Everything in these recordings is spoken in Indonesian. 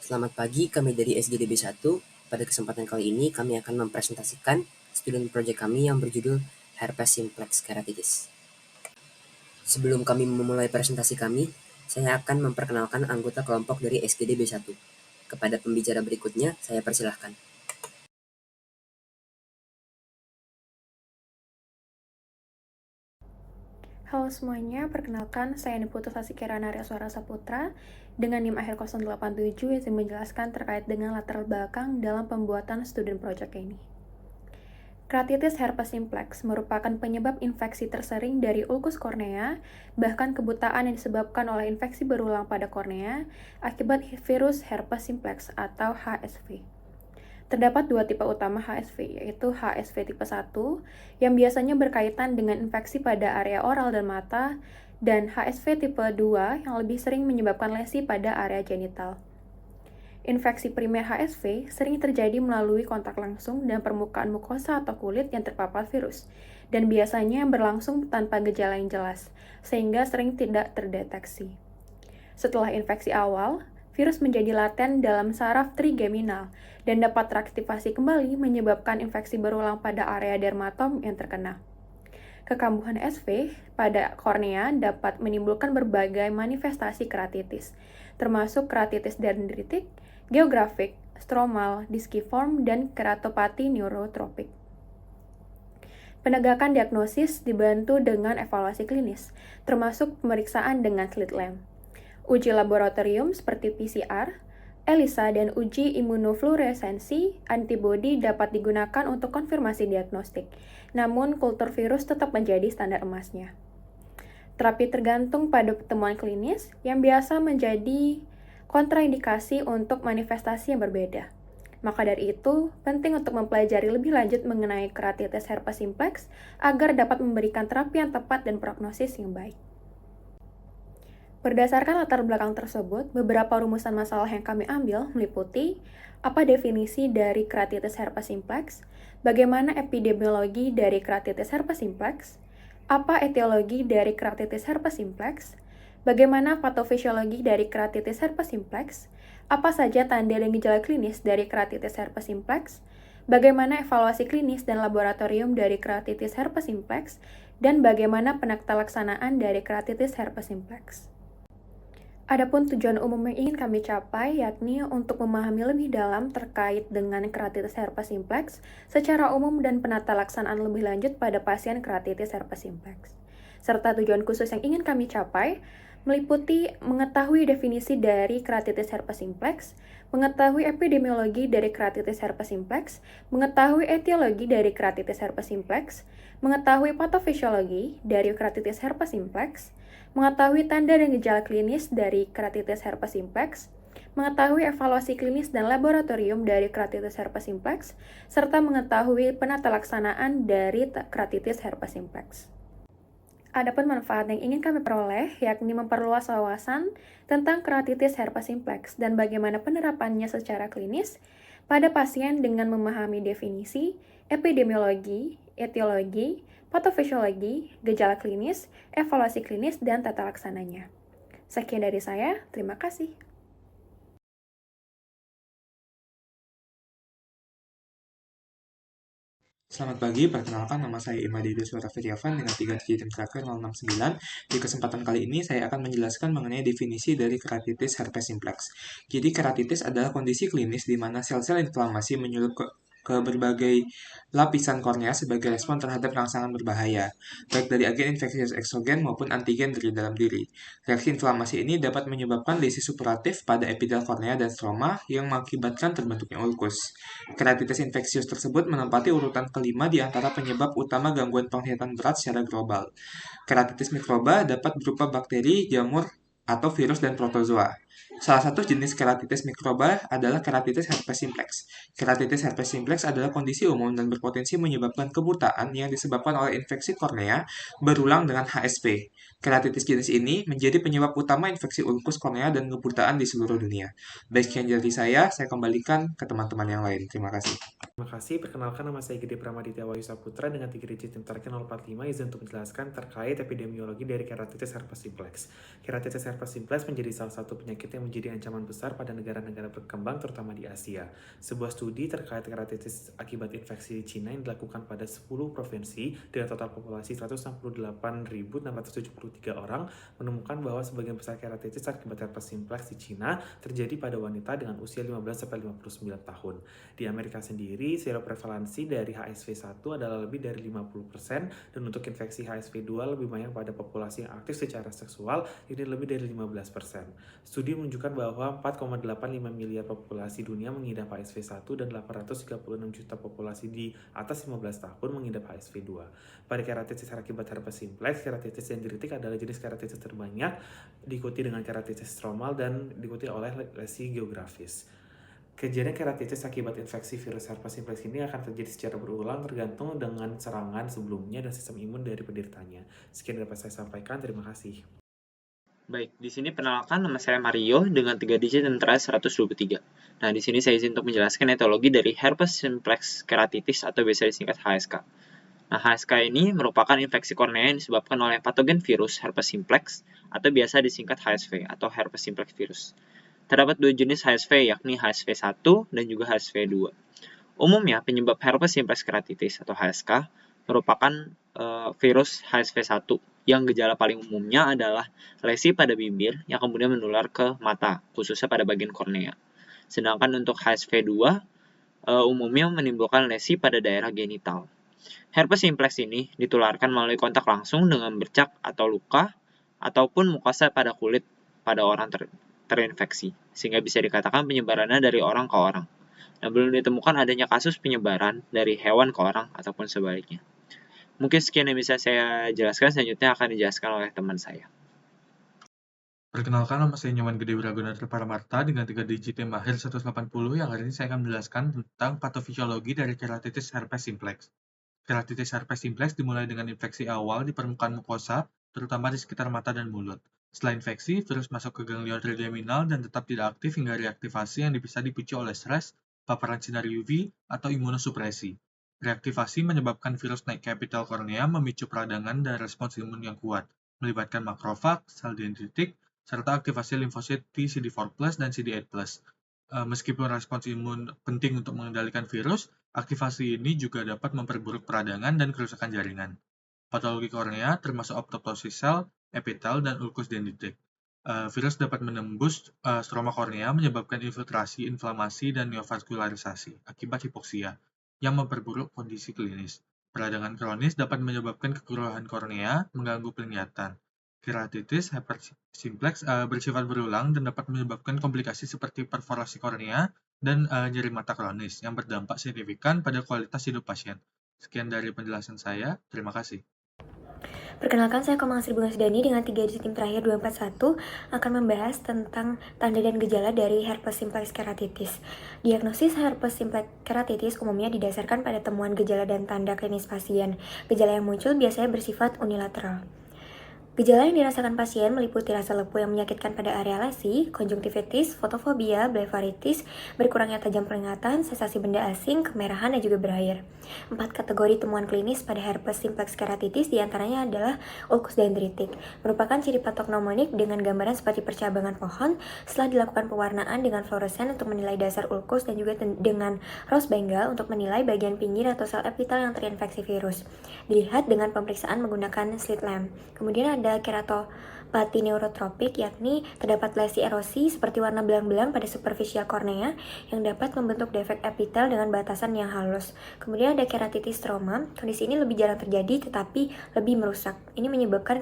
Selamat pagi, kami dari SGDB 1. Pada kesempatan kali ini, kami akan mempresentasikan student project kami yang berjudul Herpes simplex keratitis. Sebelum kami memulai presentasi kami, saya akan memperkenalkan anggota kelompok dari SGDB 1. Kepada pembicara berikutnya, saya persilahkan. Halo semuanya, perkenalkan saya Niputusasi Kirana Suara Saputra dengan NIM akhir 087 yang menjelaskan terkait dengan latar belakang dalam pembuatan student project ini. Keratitis herpes simplex merupakan penyebab infeksi tersering dari ulkus kornea, bahkan kebutaan yang disebabkan oleh infeksi berulang pada kornea akibat virus herpes simplex atau HSV. Terdapat dua tipe utama HSV, yaitu HSV tipe 1 yang biasanya berkaitan dengan infeksi pada area oral dan mata, dan HSV tipe 2 yang lebih sering menyebabkan lesi pada area genital. Infeksi primer HSV sering terjadi melalui kontak langsung dan permukaan mukosa atau kulit yang terpapar virus, dan biasanya berlangsung tanpa gejala yang jelas, sehingga sering tidak terdeteksi. Setelah infeksi awal, virus menjadi laten dalam saraf trigeminal dan dapat teraktivasi kembali menyebabkan infeksi berulang pada area dermatom yang terkena. Kekambuhan SV pada kornea dapat menimbulkan berbagai manifestasi keratitis, termasuk keratitis dendritik, geografik, stromal, diskiform, dan keratopati neurotropik. Penegakan diagnosis dibantu dengan evaluasi klinis, termasuk pemeriksaan dengan slit lamp. Uji laboratorium seperti PCR, ELISA, dan uji imunofluoresensi antibodi dapat digunakan untuk konfirmasi diagnostik, namun kultur virus tetap menjadi standar emasnya. Terapi tergantung pada pertemuan klinis yang biasa menjadi kontraindikasi untuk manifestasi yang berbeda. Maka dari itu, penting untuk mempelajari lebih lanjut mengenai keratitis herpes simplex agar dapat memberikan terapi yang tepat dan prognosis yang baik. Berdasarkan latar belakang tersebut, beberapa rumusan masalah yang kami ambil meliputi apa definisi dari keratitis herpes simplex, bagaimana epidemiologi dari keratitis herpes simplex, apa etiologi dari keratitis herpes simplex, bagaimana patofisiologi dari keratitis herpes simplex, apa saja tanda dan gejala klinis dari keratitis herpes simplex, bagaimana evaluasi klinis dan laboratorium dari keratitis herpes simplex, dan bagaimana penaktalaksanaan dari keratitis herpes simplex. Adapun tujuan umum yang ingin kami capai yakni untuk memahami lebih dalam terkait dengan keratitis herpes simplex secara umum dan penata laksanaan lebih lanjut pada pasien keratitis herpes simplex. Serta tujuan khusus yang ingin kami capai meliputi mengetahui definisi dari keratitis herpes simplex, mengetahui epidemiologi dari keratitis herpes simplex, mengetahui etiologi dari keratitis herpes simplex, mengetahui patofisiologi dari keratitis herpes simplex, mengetahui tanda dan gejala klinis dari keratitis herpes simplex, mengetahui evaluasi klinis dan laboratorium dari keratitis herpes simplex, serta mengetahui penata laksanaan dari keratitis herpes simplex. Adapun manfaat yang ingin kami peroleh yakni memperluas wawasan tentang keratitis herpes simplex dan bagaimana penerapannya secara klinis pada pasien dengan memahami definisi, epidemiologi, etiologi, patofisiologi, gejala klinis, evaluasi klinis, dan tata laksananya. Sekian dari saya, terima kasih. Selamat pagi, perkenalkan nama saya Imadi Deswara Firyavan dengan 3 digit tim terakhir 069. Di kesempatan kali ini saya akan menjelaskan mengenai definisi dari keratitis herpes simplex. Jadi keratitis adalah kondisi klinis di mana sel-sel inflamasi menyulut ke berbagai lapisan kornea sebagai respon terhadap rangsangan berbahaya, baik dari agen infeksius eksogen maupun antigen dari dalam diri. Reaksi inflamasi ini dapat menyebabkan lesi supuratif pada epidel kornea dan stroma yang mengakibatkan terbentuknya ulkus. Keratitis infeksius tersebut menempati urutan kelima di antara penyebab utama gangguan penglihatan berat secara global. Keratitis mikroba dapat berupa bakteri, jamur, atau virus dan protozoa. Salah satu jenis keratitis mikroba adalah keratitis herpes simplex. Keratitis herpes simplex adalah kondisi umum dan berpotensi menyebabkan kebutaan yang disebabkan oleh infeksi kornea berulang dengan HSP. Keratitis jenis ini menjadi penyebab utama infeksi ulkus kornea dan kebutaan di seluruh dunia. Baik sekian dari saya kembalikan ke teman-teman yang lain. Terima kasih. Terima kasih, perkenalkan nama saya Gede Pramaditya Wahyu Saputra dengan 3 digit tim terakhir 045, izin untuk menjelaskan terkait epidemiologi dari keratitis herpes simplex. Keratitis herpes simplex menjadi salah satu penyakit yang menjadi ancaman besar pada negara-negara berkembang, terutama di Asia. Sebuah studi terkait keratitis akibat infeksi di Cina yang dilakukan pada 10 provinsi dengan total populasi 168.673 orang menemukan bahwa sebagian besar keratitis akibat herpes simplex di Cina terjadi pada wanita dengan usia 15-59 tahun. Di Amerika sendiri, seroprevalensi dari HSV1 adalah lebih dari 50%, dan untuk infeksi HSV2 lebih banyak pada populasi yang aktif secara seksual, ini lebih dari 15%. Studi menunjukkan bahwa 4,85 miliar populasi dunia mengidap HSV1 dan 836 juta populasi di atas 15 tahun mengidap HSV2. Pada keratitis akibat herpes simplex, keratitis dendritik adalah jenis keratitis terbanyak, diikuti dengan keratitis stromal dan diikuti oleh lesi geografis. Kejadian keratitis akibat infeksi virus herpes simplex ini akan terjadi secara berulang tergantung dengan serangan sebelumnya dan sistem imun dari penderitanya. Sekian dapat saya sampaikan, terima kasih. Baik, di sini perkenalkan nama saya Mario dengan 3 digit dan terakhir 123. Nah, di sini saya izin untuk menjelaskan etiologi dari herpes simplex keratitis atau biasa disingkat HSK. Nah, HSK ini merupakan infeksi kornea yang disebabkan oleh patogen virus herpes simplex atau biasa disingkat HSV atau herpes simplex virus. Terdapat dua jenis HSV, yakni HSV1 dan juga HSV2. Umumnya, penyebab herpes simplex keratitis atau HSK merupakan virus HSV1 yang gejala paling umumnya adalah lesi pada bibir yang kemudian menular ke mata, khususnya pada bagian kornea. Sedangkan untuk HSV2 umumnya menimbulkan lesi pada daerah genital. Herpes simplex ini ditularkan melalui kontak langsung dengan bercak atau luka ataupun mukosa pada kulit pada orang terinfeksi, sehingga bisa dikatakan penyebarannya dari orang ke orang. Nah, belum ditemukan adanya kasus penyebaran dari hewan ke orang ataupun sebaliknya. Mungkin sekian yang bisa saya jelaskan, selanjutnya akan dijelaskan oleh teman saya. Perkenalkan, nama saya Nyoman Gede Wiragunarta Paramarta dengan 3 digit tim akhir 180 yang hari ini saya akan menjelaskan tentang patofisiologi dari keratitis herpes simplex. Keratitis herpes simplex dimulai dengan infeksi awal di permukaan mukosa, terutama di sekitar mata dan mulut. Setelah infeksi, virus masuk ke ganglion trigeminal dan tetap tidak aktif hingga reaktivasi yang bisa dipicu oleh stres, paparan sinar UV, atau imunosupresi. Reaktivasi menyebabkan virus naik ke epitel kornea, memicu peradangan dan respons imun yang kuat, melibatkan makrofag, sel dendritik, serta aktivasi limfosit T CD4+ dan CD8+. Meskipun respons imun penting untuk mengendalikan virus, aktivasi ini juga dapat memperburuk peradangan dan kerusakan jaringan. Patologi kornea termasuk apoptosis sel, epitel, dan ulkus dendritik. Virus dapat menembus stroma kornea, menyebabkan infiltrasi, inflamasi, dan neovaskularisasi akibat hipoksia, yang memperburuk kondisi klinis. Peradangan kronis dapat menyebabkan kekeruhan kornea, mengganggu penglihatan. Keratitis herpes simplex bersifat berulang dan dapat menyebabkan komplikasi seperti perforasi kornea dan nyeri mata kronis yang berdampak signifikan pada kualitas hidup pasien. Sekian dari penjelasan saya, terima kasih. Perkenalkan, saya Komang Sri Bunga Sudani dengan 3 digit tim terakhir 241 akan membahas tentang tanda dan gejala dari herpes simplex keratitis. Diagnosis herpes simplex keratitis umumnya didasarkan pada temuan gejala dan tanda klinis pasien. Gejala yang muncul biasanya bersifat unilateral. Gejala yang dirasakan pasien meliputi rasa lepuh yang menyakitkan pada area lesi, konjungtivitis, fotofobia, blefaritis, berkurangnya tajam penglihatan, sensasi benda asing, kemerahan, dan juga berair. 4 kategori temuan klinis pada herpes simplex keratitis diantaranya adalah ulkus dendritik, merupakan ciri patognomonik dengan gambaran seperti percabangan pohon. Setelah dilakukan pewarnaan dengan fluoresen untuk menilai dasar ulkus dan juga dengan Ross Bengal untuk menilai bagian pinggir atau sel epitel yang terinfeksi virus. Dilihat dengan pemeriksaan menggunakan slit lamp. Kemudian ada keratopati neurotropik, yakni terdapat lesi erosi seperti warna belang-belang pada superficial kornea yang dapat membentuk defek epitel dengan batasan yang halus. Kemudian ada keratitis stroma. Kondisi ini lebih jarang terjadi tetapi lebih merusak. Ini menyebabkan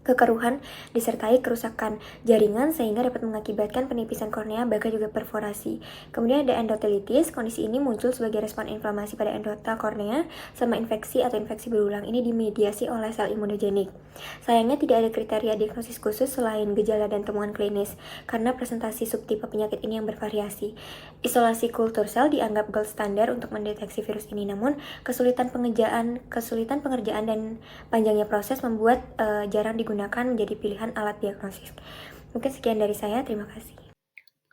kekeruhan disertai kerusakan jaringan sehingga dapat mengakibatkan penipisan kornea bahkan juga perforasi. Kemudian ada endotelitis. Kondisi ini muncul sebagai respon inflamasi pada endotel kornea sama infeksi atau infeksi berulang. Ini dimediasi oleh sel imunogenik. Sayangnya tidak ada kriteria diagnosis khusus selain gejala dan temuan klinis karena presentasi subtipe penyakit ini yang bervariasi. Isolasi kultur sel dianggap gold standar untuk mendeteksi virus ini, namun kesulitan pengerjaan dan panjangnya proses membuat jarang digunakan menjadi pilihan alat diagnosis. Mungkin sekian dari saya, terima kasih.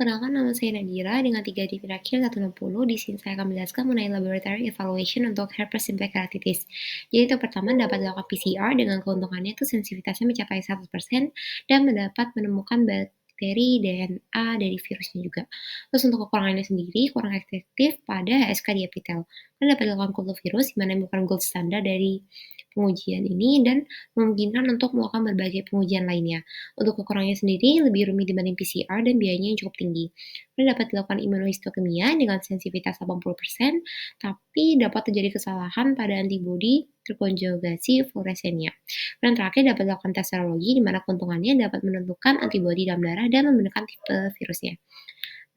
Perkenalkan, nama saya Nadira dengan 3 digit terakhir 160. Di sini saya akan menjelaskan mengenai laboratory evaluation untuk herpes simplex keratitis. Jadi untuk pertama dapat dilakukan PCR dengan keuntungannya itu sensitivitasnya mencapai 100% dan mendapat menemukan bakteri DNA dari virusnya juga. Terus untuk kekurangannya sendiri kurang efektif pada HSK di epitel. Karena dapat dilakukan kultur virus di mana bukan gold standar dari pengujian ini dan memungkinkan untuk melakukan berbagai pengujian lainnya. Untuk kekurangannya sendiri lebih rumit dibanding PCR dan biayanya yang cukup tinggi. Kemudian dapat dilakukan imunohistokimia dengan sensitivitas 80%, tapi dapat terjadi kesalahan pada antibodi terkonjugasi fluoresennya. Dan terakhir dapat dilakukan tes serologi di mana keuntungannya dapat menentukan antibodi dalam darah dan menekan tipe virusnya.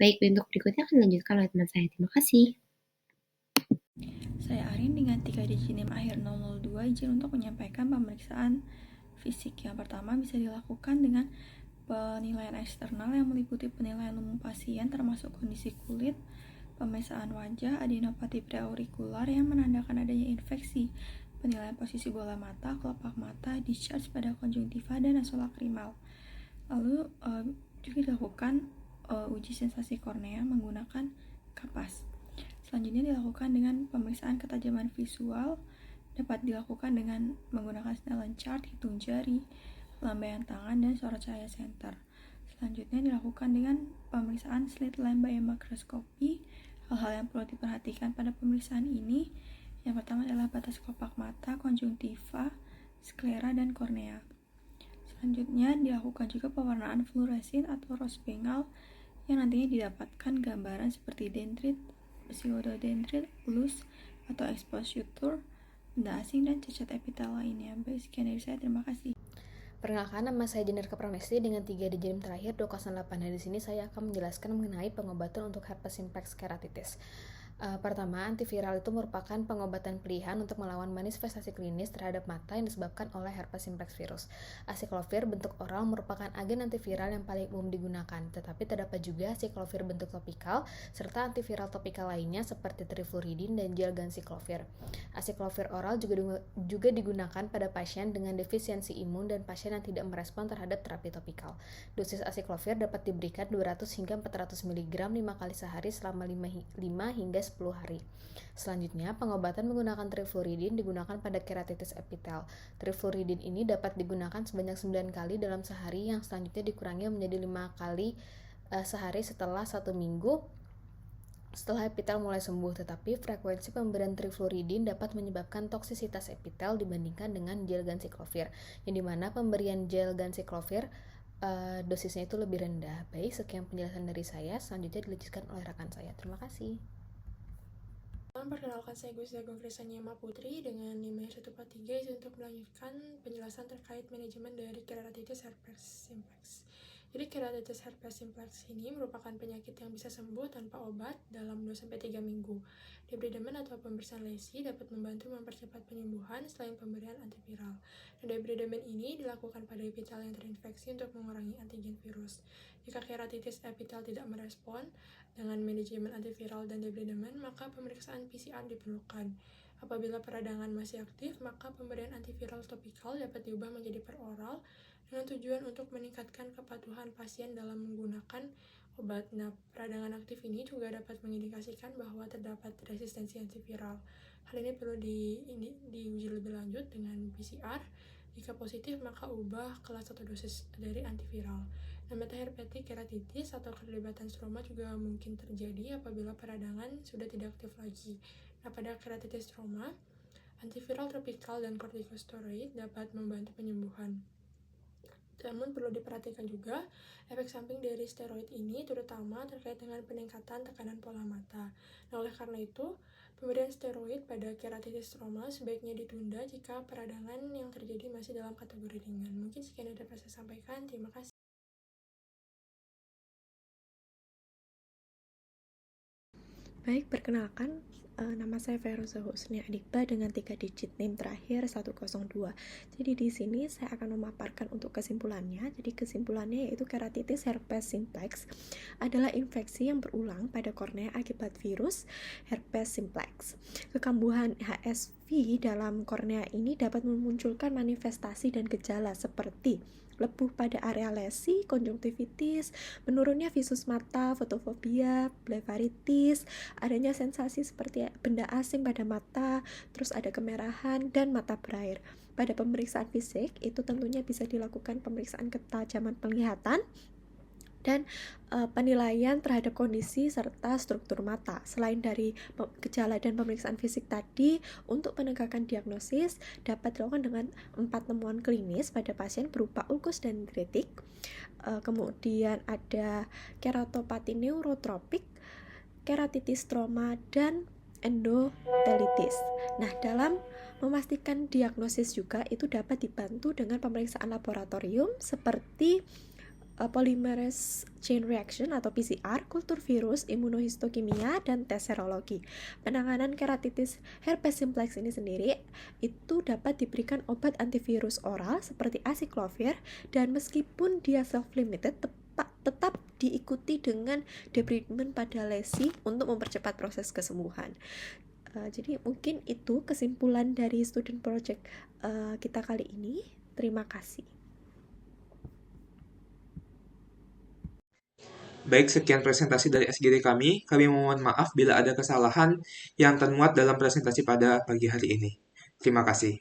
Baik, untuk berikutnya akan dilanjutkan oleh teman saya. Terima kasih. Saya Arin dengan 3 digit NIM akhir 002 izin untuk menyampaikan pemeriksaan fisik. Yang pertama bisa dilakukan dengan penilaian eksternal yang meliputi penilaian umum pasien termasuk kondisi kulit, pemeriksaan wajah, adenopati preaurikular yang menandakan adanya infeksi, penilaian posisi bola mata, kelopak mata, discharge pada konjungtiva dan nasolacrimal. Lalu juga dilakukan uji sensasi kornea menggunakan kapas. Selanjutnya dilakukan dengan pemeriksaan ketajaman visual, dapat dilakukan dengan menggunakan Snellen chart, hitung jari, lambaian tangan, dan sorot cahaya senter. Selanjutnya dilakukan dengan pemeriksaan slit lamp makroskopi. Hal-hal yang perlu diperhatikan pada pemeriksaan ini, yang pertama adalah batas kelopak mata, konjungtiva, sklera, dan kornea. Selanjutnya dilakukan juga pewarnaan fluoresin atau Rossbengal yang nantinya didapatkan gambaran seperti dendrit, pseudodendrit, lus, atau expositor, benda asing, dan cacat epitel lainnya. Baik, sekian dari saya. Terima kasih. Perkenalkan, nama saya Jenner Pramesti dengan 3 digit terakhir 208. Nah, di sini saya akan menjelaskan mengenai pengobatan untuk herpes simplex keratitis. Pertama, antiviral itu merupakan pengobatan pilihan untuk melawan manifestasi klinis terhadap mata yang disebabkan oleh herpes simplex virus. Acyclovir bentuk oral merupakan agen antiviral yang paling umum digunakan, tetapi terdapat juga acyclovir bentuk topikal serta antiviral topikal lainnya seperti trifluridin dan gel ganciclovir. Acyclovir oral juga digunakan pada pasien dengan defisiensi imun dan pasien yang tidak merespon terhadap terapi topikal. Dosis acyclovir dapat diberikan 200 hingga 400 mg 5 kali sehari selama 5 hingga 10 hari. Selanjutnya, pengobatan menggunakan trifluridin digunakan pada keratitis epitel. Trifluridin ini dapat digunakan sebanyak 9 kali dalam sehari yang selanjutnya dikurangi menjadi 5 kali sehari setelah 1 minggu setelah epitel mulai sembuh, tetapi frekuensi pemberian trifluridin dapat menyebabkan toksisitas epitel dibandingkan dengan gel ganciclovir, yang dimana pemberian gel ganciclovir dosisnya itu lebih rendah. Baik, sekian penjelasan dari saya. Selanjutnya dilanjutkan oleh rekan saya. Terima kasih. Perkenalkan, saya Gus Dagung Krisanyama Putri dengan NIM 143 izin untuk melanjutkan penjelasan terkait manajemen dari keratitis herpes simplex. Jadi keratitis herpes simplex ini merupakan penyakit yang bisa sembuh tanpa obat dalam 2-3 minggu. Debridement atau pembersihan lesi dapat membantu mempercepat penyembuhan selain pemberian antiviral. Dan debridement ini dilakukan pada epitel yang terinfeksi untuk mengurangi antigen virus. Jika keratitis epitel tidak merespon dengan manajemen antiviral dan debridement, maka pemeriksaan PCR diperlukan. Apabila peradangan masih aktif, maka pemberian antiviral topikal dapat diubah menjadi peroral dengan tujuan untuk meningkatkan kepatuhan pasien dalam menggunakan obat. Nah, peradangan aktif ini juga dapat mengindikasikan bahwa terdapat resistensi antiviral. Hal ini perlu diuji lebih lanjut dengan PCR. Jika positif, maka ubah kelas atau dosis dari antiviral. Nah, metaherpetic keratitis atau keterlibatan stroma juga mungkin terjadi apabila peradangan sudah tidak aktif lagi. Nah, pada keratitis stroma, antiviral topikal dan kortikosteroid dapat membantu penyembuhan. Namun perlu diperhatikan juga efek samping dari steroid ini, terutama terkait dengan peningkatan tekanan pola mata. Nah, oleh karena itu, pemberian steroid pada keratitis stroma sebaiknya ditunda jika peradangan yang terjadi masih dalam kategori ringan. Mungkin sekian yang dapat saya sampaikan. Terima kasih. Baik, perkenalkan, Nama saya Feroza Husni Adikba dengan 3 digit NIM terakhir 102. Jadi di sini saya akan memaparkan untuk kesimpulannya. Jadi kesimpulannya yaitu keratitis herpes simplex adalah infeksi yang berulang pada kornea akibat virus herpes simplex. Kekambuhan HSV dalam kornea ini dapat memunculkan manifestasi dan gejala seperti lepuh pada area lesi, konjungtivitis, menurunnya visus mata, fotofobia, blefaritis, adanya sensasi seperti benda asing pada mata, terus ada kemerahan dan mata berair. Pada pemeriksaan fisik itu tentunya bisa dilakukan pemeriksaan ketajaman penglihatan dan penilaian terhadap kondisi serta struktur mata. Selain dari gejala dan pemeriksaan fisik tadi, untuk penegakan diagnosis dapat dilakukan dengan 4 temuan klinis pada pasien berupa ulkus dendritik, kemudian ada keratopati neurotropik, keratitis stroma, dan endotelitis. Nah, dalam memastikan diagnosis juga itu dapat dibantu dengan pemeriksaan laboratorium seperti polymerase chain reaction atau PCR, kultur virus, imunohistokimia, dan tes serologi. Penanganan keratitis herpes simplex ini sendiri itu dapat diberikan obat antivirus oral seperti aciclovir, dan meskipun dia self-limited tetap diikuti dengan debridement pada lesi untuk mempercepat proses kesembuhan. Jadi mungkin itu kesimpulan dari student project kita kali ini. Terima kasih. Baik, sekian presentasi dari SGD kami. Kami mohon maaf bila ada kesalahan yang termuat dalam presentasi pada pagi hari ini. Terima kasih.